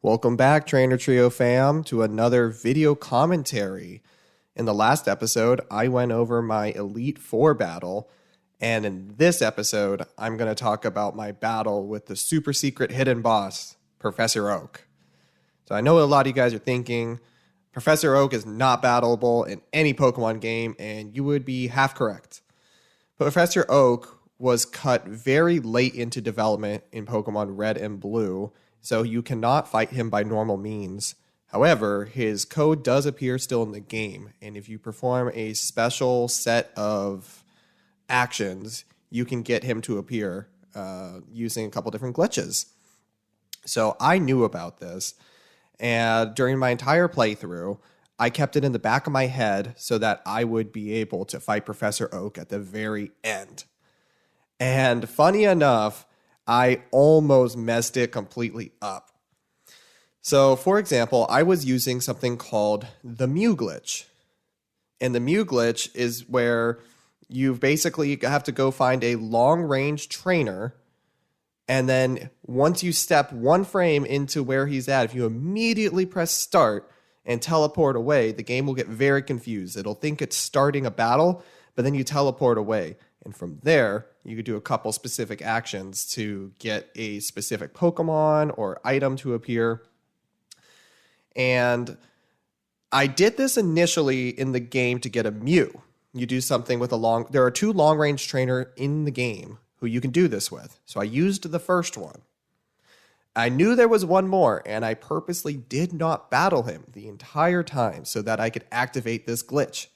Welcome back, Trainer Trio fam, to another video commentary. In the last episode, I went over my Elite Four battle, and in this episode, I'm going to talk about my battle with the super secret hidden boss, Professor Oak. So I know a lot of you guys are thinking, Professor Oak is not battleable in any Pokemon game, and you would be half correct. But Professor Oak was cut very late into development in Pokemon Red and Blue, so you cannot fight him by normal means. However, his code does appear still in the game, and if you perform a special set of actions, you can get him to appear using a couple different glitches. So I knew about this, and during my entire playthrough, I kept it in the back of my head so that I would be able to fight Professor Oak at the very end. And funny enough, I almost messed it completely up. So, for example, I was using something called the Mew glitch. And the Mew glitch is where you basically have to go find a long-range trainer, and then once you step one frame into where he's at, if you immediately press start and teleport away, the game will get very confused. It'll think it's starting a battle, but then you teleport away. And from there, you could do a couple specific actions to get a specific Pokemon or item to appear. And I did this initially in the game to get a Mew. You do something with there are two long-range trainer in the game who you can do this with. So I used the first one. I knew there was one more, and I purposely did not battle him the entire time so that I could activate this glitch.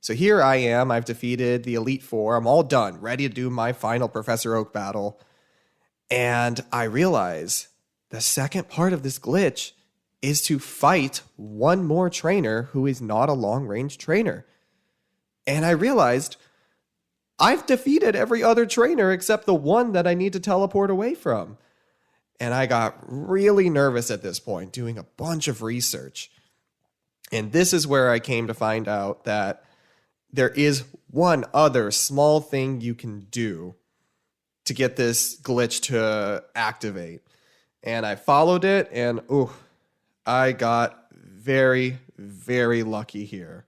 So here I am, I've defeated the Elite Four, I'm all done, ready to do my final Professor Oak battle. And I realize the second part of this glitch is to fight one more trainer who is not a long-range trainer. And I realized I've defeated every other trainer except the one that I need to teleport away from. And I got really nervous at this point, doing a bunch of research. And this is where I came to find out that there is one other small thing you can do to get this glitch to activate. And I followed it, and I got very, very lucky here.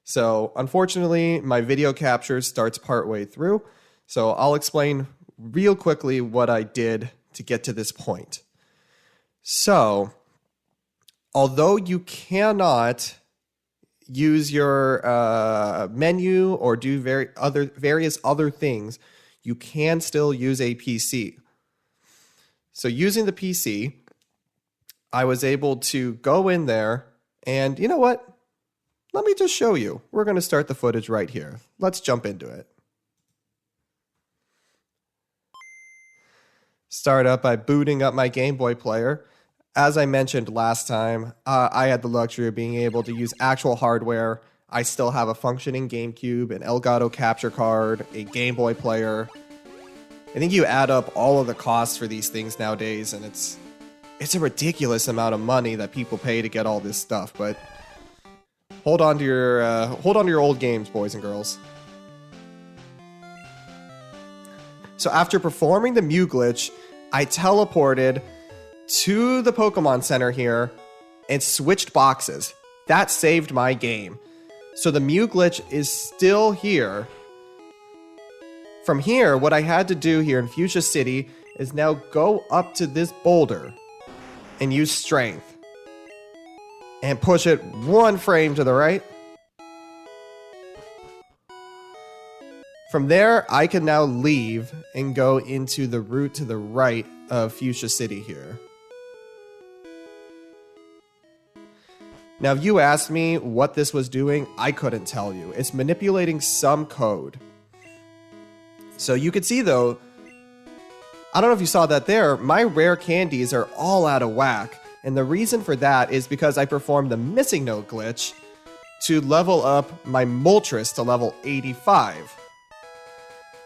So unfortunately, my video capture starts partway through. So I'll explain real quickly what I did to get to this point. So, although you cannot use your menu or do various other things, you can still use a PC. So using the PC, I was able to go in there, and you know what? Let me just show you. We're going to start the footage right here. Let's jump into it. Start up by booting up my Game Boy player. As I mentioned last time, I had the luxury of being able to use actual hardware. I still have a functioning GameCube, an Elgato capture card, a Game Boy player. I think you add up all of the costs for these things nowadays, and it's a ridiculous amount of money that people pay to get all this stuff. But hold on to your old games, boys and girls. So after performing the Mew glitch, I teleported to the Pokemon Center here and switched boxes. That saved my game. So the Mew glitch is still here. From here, what I had to do here in Fuchsia City is now go up to this boulder and use strength and push it one frame to the right. From there, I can now leave and go into the route to the right of Fuchsia City here. Now, if you asked me what this was doing, I couldn't tell you. It's manipulating some code. So you could see, though, I don't know if you saw that there, my rare candies are all out of whack. And the reason for that is because I performed the missing note glitch to level up my Moltres to level 85.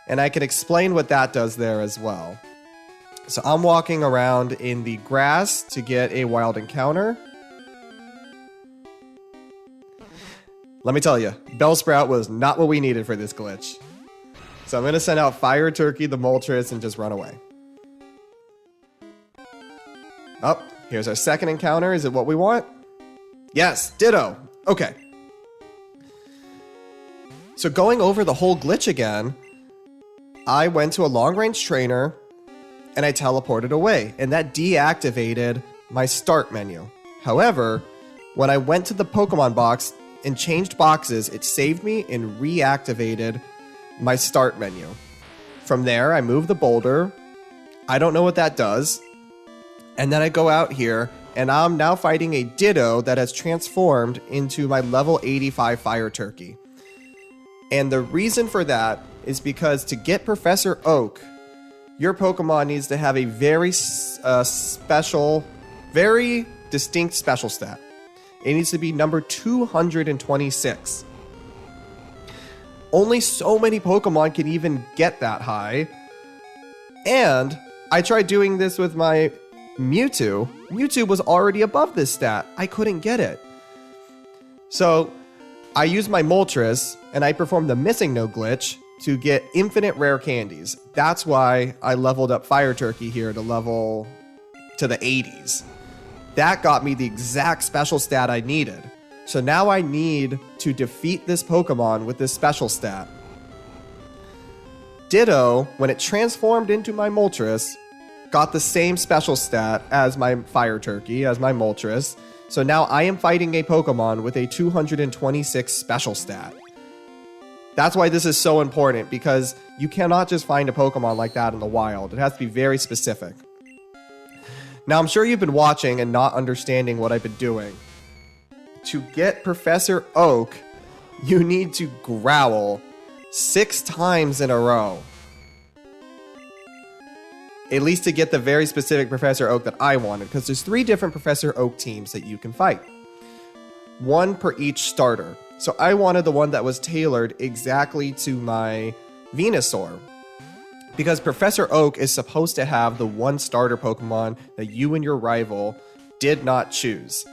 And I can explain what that does there as well. So I'm walking around in the grass to get a wild encounter. Let me tell you, Bellsprout was not what we needed for this glitch. So I'm going to send out Fire Turkey, the Moltres, and just run away. Oh, Here's our second encounter. Is it what we want? Yes, ditto. Okay. So going over the whole glitch again, I went to a long-range trainer and I teleported away, and that deactivated my start menu. However, when I went to the Pokemon box and changed boxes, it saved me and reactivated my start menu. From there, I move the boulder. I don't know what that does. And then I go out here, and I'm now fighting a Ditto that has transformed into my level 85 Fire Turkey. And the reason for that is because to get Professor Oak, your Pokemon needs to have a very special, very distinct special stat. It needs to be number 226. Only so many Pokemon can even get that high. And I tried doing this with my Mewtwo. Mewtwo was already above this stat. I couldn't get it. So I used my Moltres and I performed the Missing No glitch to get infinite rare candies. That's why I leveled up Fire Turkey here to the 80s. That got me the exact special stat I needed. So now I need to defeat this Pokemon with this special stat. Ditto, when it transformed into my Moltres, got the same special stat as my Fire Turkey, as my Moltres. So now I am fighting a Pokemon with a 226 special stat. That's why this is so important, because you cannot just find a Pokemon like that in the wild. It has to be very specific. Now, I'm sure you've been watching and not understanding what I've been doing. To get Professor Oak, you need to growl 6 times in a row. At least to get the very specific Professor Oak that I wanted, because there's 3 different Professor Oak teams that you can fight. 1 per each starter. So I wanted the one that was tailored exactly to my Venusaur. Because Professor Oak is supposed to have the one starter Pokemon that you and your rival did not choose.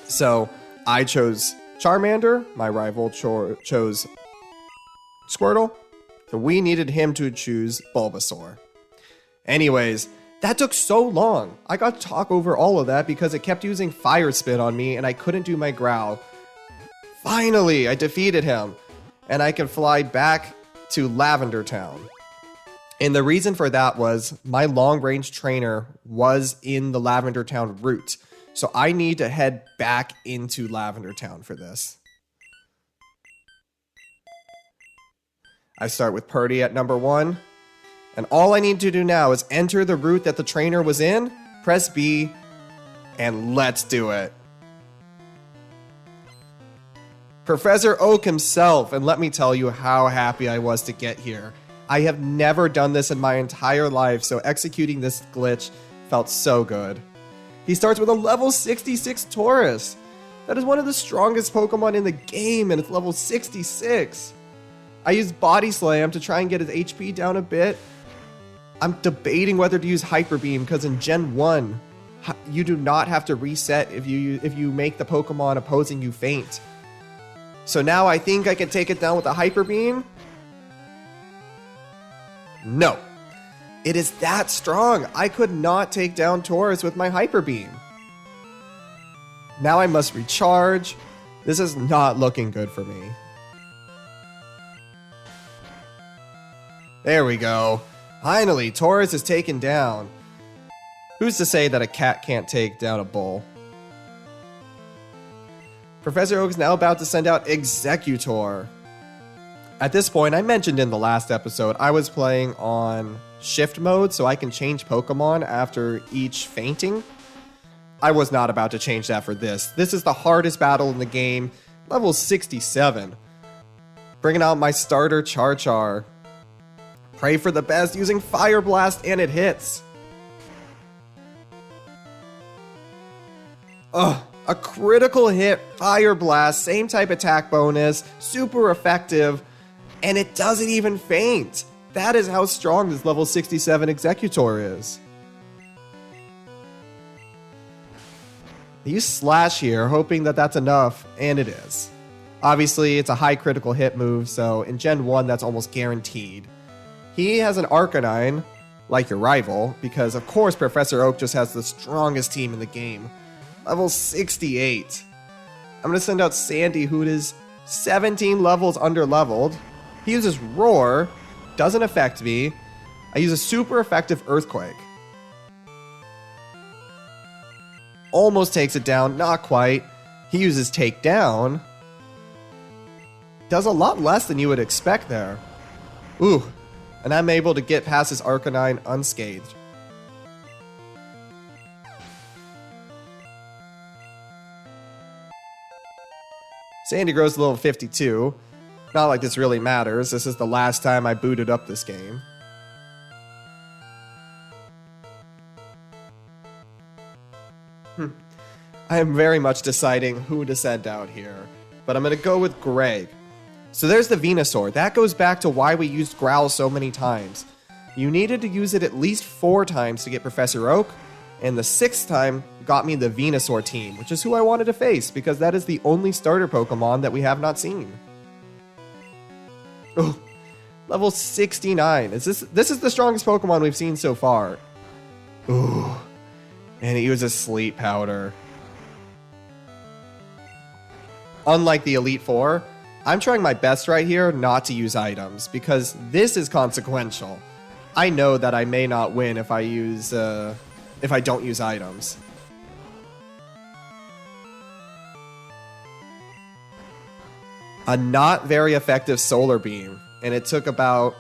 So I chose Charmander, my rival chose Squirtle, so we needed him to choose Bulbasaur. Anyways, that took so long. I got to talk over all of that because it kept using Fire Spin on me and I couldn't do my growl. Finally, I defeated him, and I can fly back to Lavender Town. And the reason for that was my long-range trainer was in the Lavender Town route, so I need to head back into Lavender Town for this. I start with Purdy at number 1, and all I need to do now is enter the route that the trainer was in, press B, and let's do it. Professor Oak himself, and let me tell you how happy I was to get here. I have never done this in my entire life, so executing this glitch felt so good. He starts with a level 66 Tauros. That is one of the strongest Pokemon in the game, and it's level 66. I used Body Slam to try and get his HP down a bit. I'm debating whether to use Hyper Beam, because in Gen 1, you do not have to reset if you make the Pokemon opposing you faint. So now I think I can take it down with a Hyper Beam. No. It is that strong. I could not take down Tauros with my Hyper Beam. Now I must recharge. This is not looking good for me. There we go. Finally, Tauros is taken down. Who's to say that a cat can't take down a bull? Professor Oak is now about to send out Executor. At this point, I mentioned in the last episode, I was playing on shift mode so I can change Pokemon after each fainting. I was not about to change that for this. This is the hardest battle in the game, level 67. Bringing out my starter Char. Pray for the best using Fire Blast and it hits. Ugh. A critical hit, Fire Blast, same type attack bonus, super effective, and it doesn't even faint. That is how strong this level 67 Executor is. I use Slash here, hoping that that's enough, and it is. Obviously, it's a high critical hit move, so in Gen 1, that's almost guaranteed. He has an Arcanine, like your rival, because of course Professor Oak just has the strongest team in the game. Level 68. I'm going to send out Sandy, who is 17 levels under-leveled. He uses Roar, doesn't affect me. I use a super effective Earthquake. Almost takes it down, not quite. He uses Takedown. Does a lot less than you would expect there. Ooh, and I'm able to get past his Arcanine unscathed. Sandy grows to level 52. Not like this really matters. This is the last time I booted up this game. I am very much deciding who to send out here, but I'm going to go with Greg. So there's the Venusaur. That goes back to why we used Growl so many times. You needed to use it at least 4 times to get Professor Oak, and the 6th time got me the Venusaur team, which is who I wanted to face, because that is the only starter Pokemon that we have not seen. Oh, level 69. This is the strongest Pokemon we've seen so far. Ooh, and it uses Sleep Powder. Unlike the Elite Four, I'm trying my best right here not to use items, because this is consequential. I know that I may not win if I don't use items. A not very effective Solar Beam, and it took about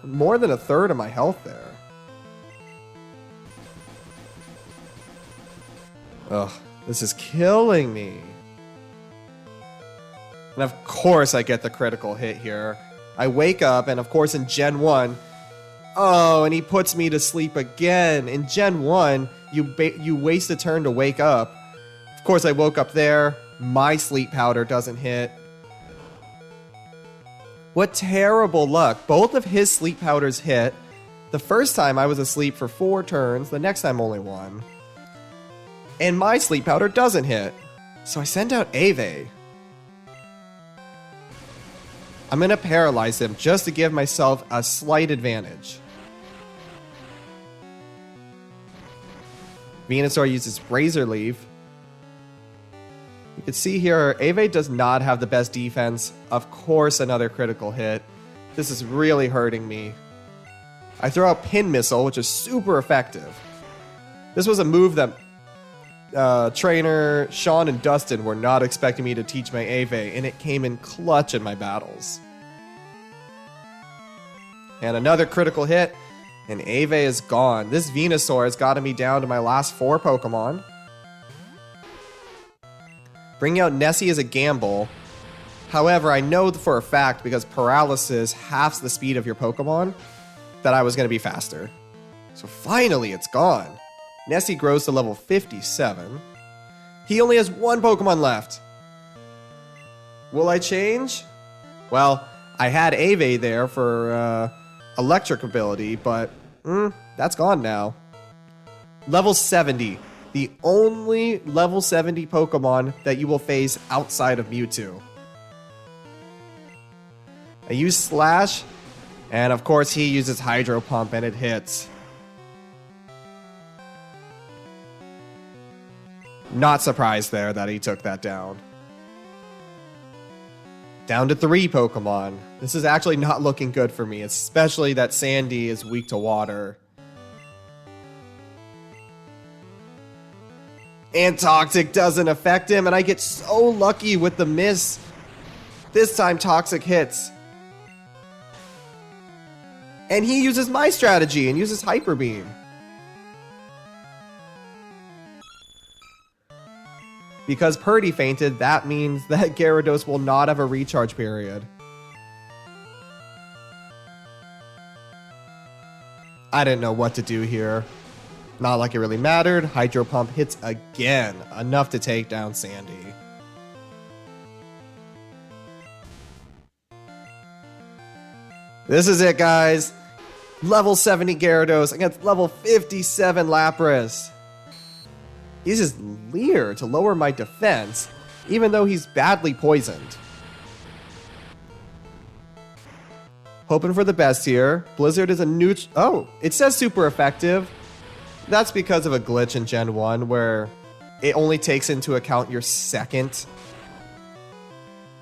more than a third of my health there. Ugh, this is killing me. And of course I get the critical hit here. I wake up, and of course in Gen 1, oh, and he puts me to sleep again. In Gen 1, you waste a turn to wake up. Of course I woke up there. My Sleep Powder doesn't hit. What terrible luck. Both of his Sleep Powders hit. The first time I was asleep for 4 turns, the next time only 1. And my Sleep Powder doesn't hit. So I send out Ave. I'm going to paralyze him just to give myself a slight advantage. Venusaur uses Razor Leaf. You can see here, Ave does not have the best defense. Of course, another critical hit. This is really hurting me. I throw out Pin Missile, which is super effective. This was a move that trainer Sean and Dustin were not expecting me to teach my Ave, and it came in clutch in my battles. And another critical hit, and Ave is gone. This Venusaur has gotten me down to my last 4 Pokemon. Bringing out Nessie is a gamble. However, I know for a fact, because paralysis halves the speed of your Pokemon, that I was going to be faster. So finally, it's gone. Nessie grows to level 57. He only has 1 Pokemon left. Will I change? Well, I had Ave there for electric ability, but that's gone now. Level 70. The only level 70 Pokemon that you will face outside of Mewtwo. I use Slash, and of course he uses Hydro Pump, and it hits. Not surprised there that he took that down. Down to 3 Pokemon. This is actually not looking good for me, especially that Sandy is weak to water. And Toxic doesn't affect him, and I get so lucky with the miss. This time Toxic hits. And he uses my strategy and uses Hyper Beam. Because Purdy fainted, that means that Gyarados will not have a recharge period. I didn't know what to do here. Not like it really mattered. Hydro Pump hits again, enough to take down Sandy. This is it, guys. Level 70 Gyarados against level 57 Lapras. He uses Leer to lower my defense, even though he's badly poisoned. Hoping for the best here. Blizzard is a new... Oh, it says super effective. That's because of a glitch in Gen 1 where it only takes into account your second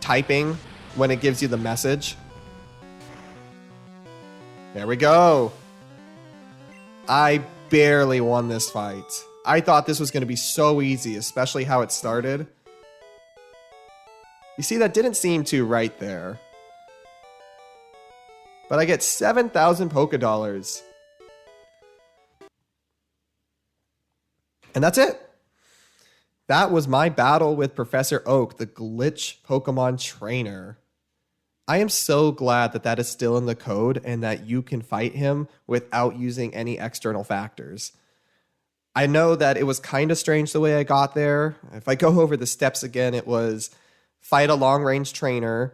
typing when it gives you the message. There we go. I barely won this fight. I thought this was going to be so easy, especially how it started. You see, that didn't seem too right there. But I get 7,000 Poké Dollars. And that's it. That was my battle with Professor Oak, the glitch Pokemon trainer. I am so glad that that is still in the code and that you can fight him without using any external factors. I know that it was kind of strange the way I got there. If I go over the steps again, it was fight a long-range trainer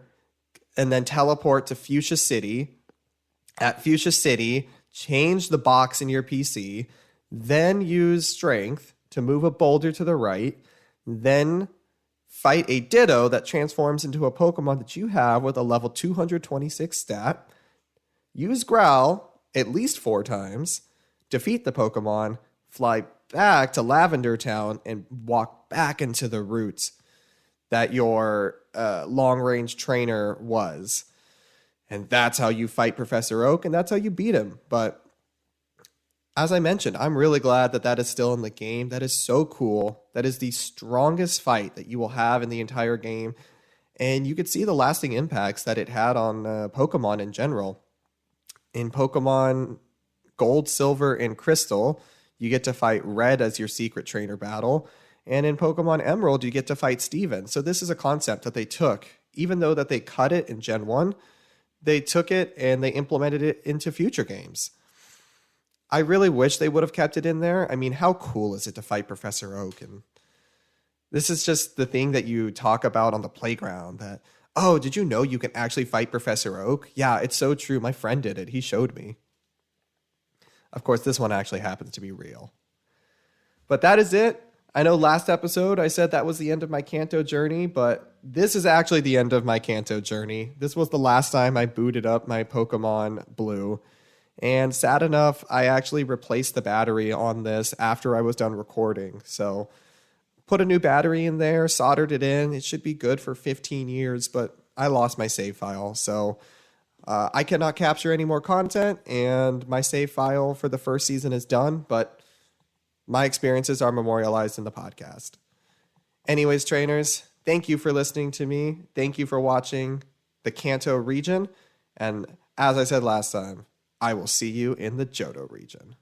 and then teleport to Fuchsia City. At Fuchsia City, change the box in your PC, then use Strength to move a boulder to the right, then fight a Ditto that transforms into a Pokemon that you have with a level 226 stat, use Growl at least 4 times, defeat the Pokemon, fly back to Lavender Town, and walk back into the route that your long-range trainer was. And that's how you fight Professor Oak, and that's how you beat him. But as I mentioned, I'm really glad that that is still in the game. That is so cool. That is the strongest fight that you will have in the entire game. And you could see the lasting impacts that it had on Pokemon in general. In Pokemon Gold, Silver, and Crystal, you get to fight Red as your secret trainer battle. And in Pokemon Emerald, you get to fight Steven. So this is a concept that they took. Even though that they cut it in Gen 1, they took it and they implemented it into future games. I really wish they would have kept it in there. I mean, how cool is it to fight Professor Oak? And this is just the thing that you talk about on the playground that, oh, did you know you can actually fight Professor Oak? Yeah, it's so true. My friend did it. He showed me. Of course, this one actually happens to be real. But that is it. I know last episode I said that was the end of my Kanto journey, but this is actually the end of my Kanto journey. This was the last time I booted up my Pokemon Blue. And sad enough, I actually replaced the battery on this after I was done recording. So put a new battery in there, soldered it in. It should be good for 15 years, but I lost my save file. So I cannot capture any more content, and my save file for the first season is done, but my experiences are memorialized in the podcast. Anyways, trainers, thank you for listening to me. Thank you for watching the Kanto region. And as I said last time, I will see you in the Johto region.